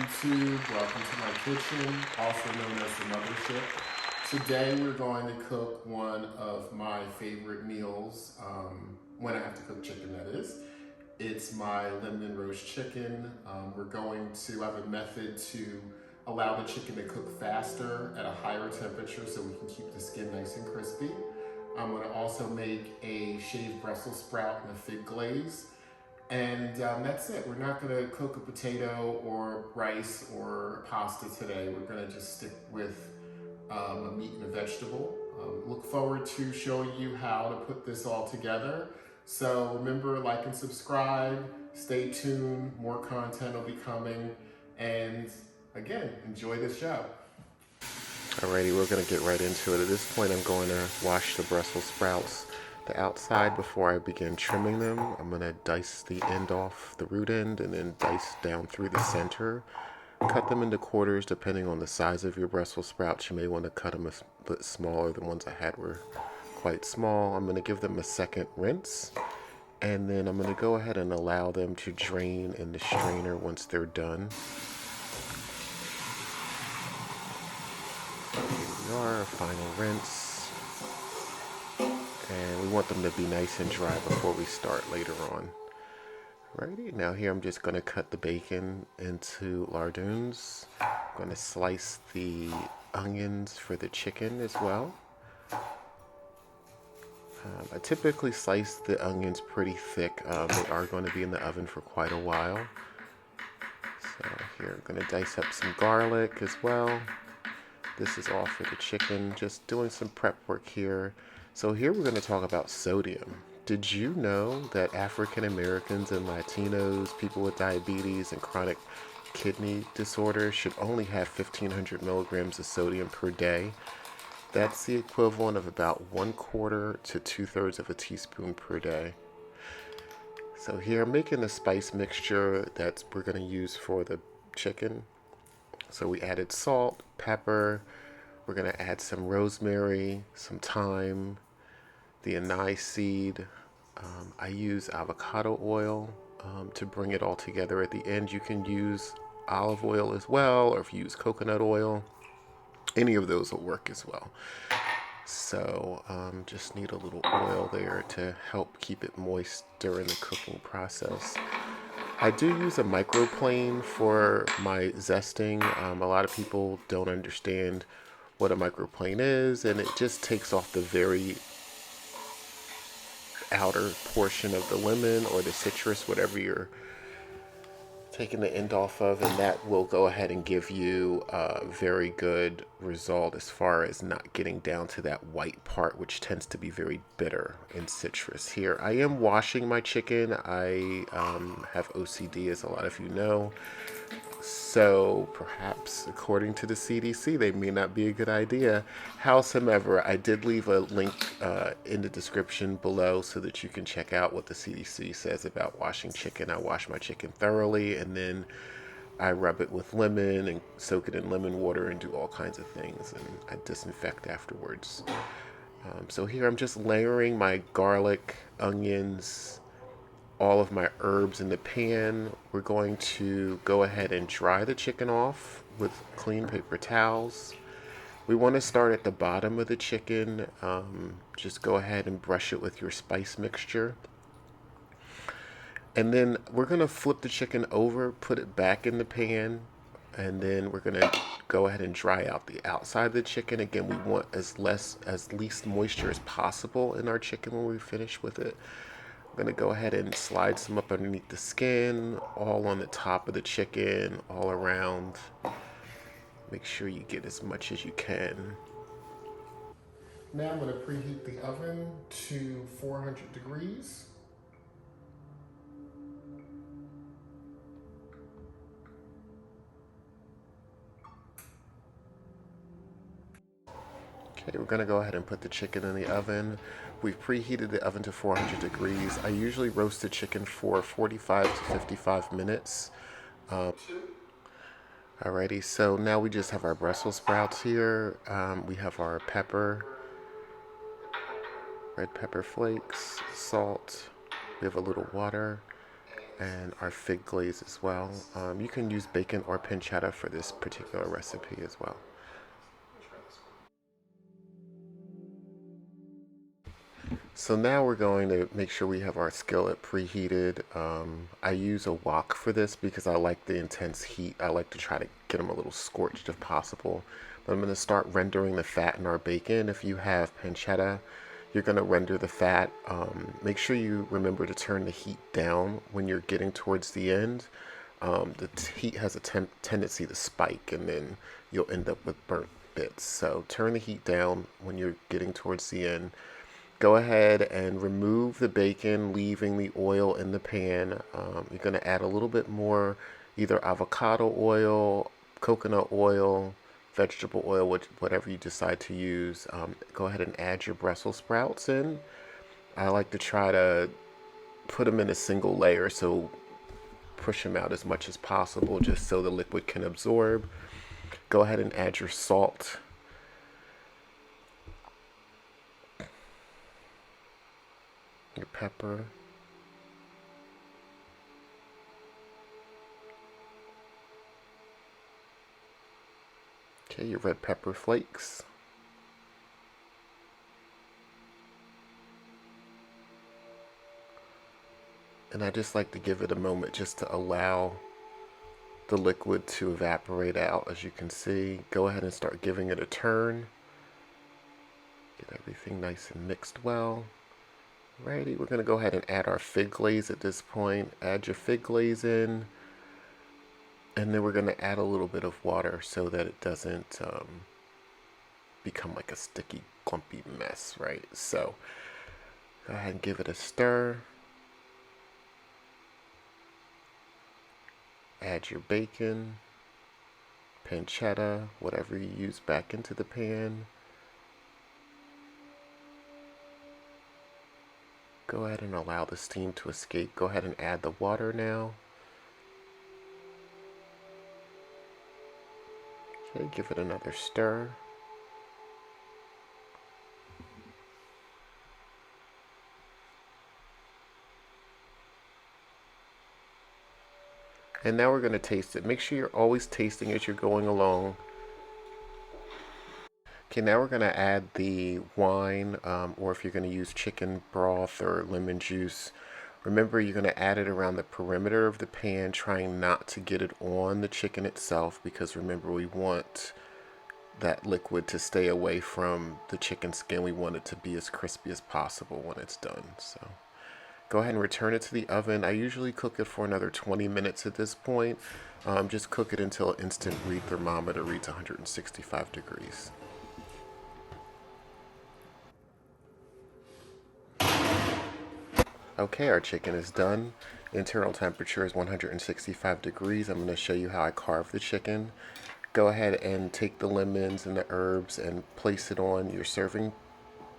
YouTube? Welcome to my kitchen, also known as the mothership. Today we're going to cook one of my favorite meals, when I have to cook chicken that is. It's my lemon roast chicken. We're going to have a method to allow the chicken to cook faster at a higher temperature so we can keep the skin nice and crispy. I'm going to also make a shaved Brussels sprout and a fig glaze. And that's it. We're not going to cook a potato or rice or pasta today. We're going to just stick with a meat and a vegetable. Look forward to showing you how to put this all together. So remember, like and subscribe. Stay tuned. More content will be coming. And again, enjoy the show. Alrighty, we're going to get right into it. At this point, I'm going to wash the Brussels sprouts, the outside, before I begin trimming them. I'm going to dice the end off, the root end, and then dice down through the center. Cut them into quarters depending on the size of your Brussels sprouts. You may want to cut them a bit smaller. The ones I had were quite small. I'm going to give them a second rinse, and then I'm going to go ahead and allow them to drain in the strainer once they're done. Our final rinse, and we want them to be nice and dry before we start later on. Alrighty, now here I'm just going to cut the bacon into lardons. I'm going to slice the onions for the chicken as well. I typically slice the onions pretty thick. They are going to be in the oven for quite a while. So here I'm going to dice up some garlic as well. This is all for the chicken, just doing some prep work here. So here we're going to talk about sodium. Did you know that African Americans and Latinos, people with diabetes and chronic kidney disorders should only have 1,500 milligrams of sodium per day? That's the equivalent of about 1/4 to 2/3 of a teaspoon per day. So here I'm making a spice mixture that we're going to use for the chicken. So we added salt, pepper, we're going to add some rosemary, some thyme, the aniseed. I use avocado oil to bring it all together at the end. You can use olive oil as well, or if you use coconut oil, any of those will work as well. So just need a little oil there to help keep it moist during the cooking process. I do use a microplane for my zesting. A lot of people don't understand what a microplane is, and it just takes off the very outer portion of the lemon or the citrus, whatever you're taking the end off of, and that will go ahead and give you a very good result as far as not getting down to that white part, which tends to be very bitter and citrus. Here I am washing my chicken. I have OCD, as a lot of you know, so perhaps according to the CDC they may not be a good idea. Howsoever, I did leave a link in the description below so that you can check out what the CDC says about washing chicken. I wash my chicken thoroughly, and then I rub it with lemon and soak it in lemon water and do all kinds of things, and I disinfect afterwards. So here I'm just layering my garlic, onions, all of my herbs in the pan. We're going to go ahead and dry the chicken off with clean paper towels. We want to start at the bottom of the chicken. Just go ahead and brush it with your spice mixture. And then we're going to flip the chicken over, put it back in the pan, and then we're going to go ahead and dry out the outside of the chicken. Again, we want as least moisture as possible in our chicken when we finish with it. I'm going to go ahead and slide some up underneath the skin, all on the top of the chicken, all around. Make sure you get as much as you can. Now I'm going to preheat the oven to 400 degrees. Okay, we're going to go ahead and put the chicken in the oven. We've preheated the oven to 400 degrees. I usually roast the chicken for 45 to 55 minutes. Alrighty, so now we just have our Brussels sprouts here. We have our pepper, red pepper flakes, salt. We have a little water. and our fig glaze as well. You can use bacon or pancetta for this particular recipe as well. So now we're going to make sure we have our skillet preheated. I use a wok for this because I like the intense heat. I like to try to get them a little scorched if possible. But I'm going to start rendering the fat in our bacon. If you have pancetta, you're going to render the fat. Make sure you remember to turn the heat down when you're getting towards the end. The heat has a tendency to spike, and then you'll end up with burnt bits. So turn the heat down when you're getting towards the end. Go ahead and remove the bacon, leaving the oil in the pan. You're going to add a little bit more, either avocado oil, coconut oil, vegetable oil, whatever you decide to use. Go ahead and add your Brussels sprouts in. I like to try to put them in a single layer, so push them out as much as possible just so the liquid can absorb. Go ahead and add your salt. Your pepper. Okay, your red pepper flakes. And I just like to give it a moment just to allow the liquid to evaporate out. As you can see, go ahead and start giving it a turn. Get everything nice and mixed well. Righty, we're going to go ahead and add our fig glaze at this point. Add your fig glaze in, and then we're going to add a little bit of water so that it doesn't become like a sticky, clumpy mess, right? So go ahead and give it a stir. Add your bacon, pancetta, whatever you use, back into the pan. Go ahead and allow the steam to escape. Go ahead and add the water now. Okay, give it another stir. And now we're going to taste it. Make sure you're always tasting as you're going along. Okay, now we're going to add the wine, or if you're going to use chicken broth or lemon juice. Remember, you're going to add it around the perimeter of the pan, trying not to get it on the chicken itself, because remember, we want that liquid to stay away from the chicken skin. We want it to be as crispy as possible when it's done. So go ahead and return it to the oven. I usually cook it for another 20 minutes at this point. Just cook it until instant read thermometer reads 165 degrees. Okay, our chicken is done. Internal temperature is 165 degrees. I'm going to show you how I carve the chicken. Go ahead and take the lemons and the herbs and place it on your serving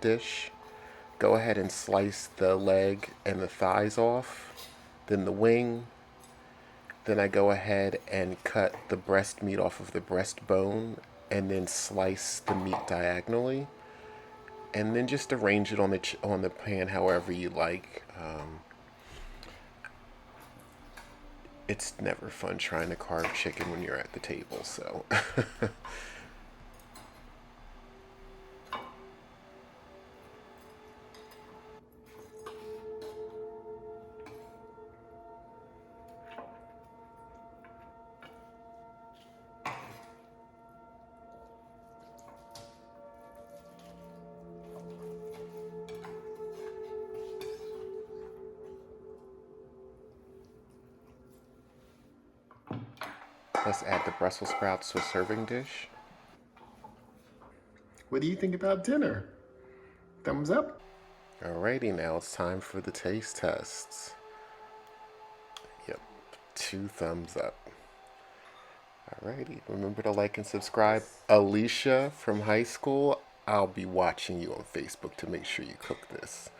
dish. Go ahead and slice the leg and the thighs off, then the wing. Then I go ahead and cut the breast meat off of the breastbone and then slice the meat diagonally. And then just arrange it on the pan however you like. It's never fun trying to carve chicken when you're at the table, so. Let's add the Brussels sprouts to a serving dish. What do you think about dinner? Thumbs up? Alrighty, now it's time for the taste tests. Yep, 2 thumbs up. Alrighty, remember to like and subscribe. Alicia from high school, I'll be watching you on Facebook to make sure you cook this.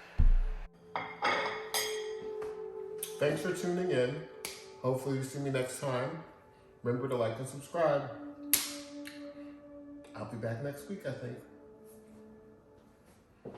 Thanks for tuning in. Hopefully you see me next time. Remember to like and subscribe. I'll be back next week, I think.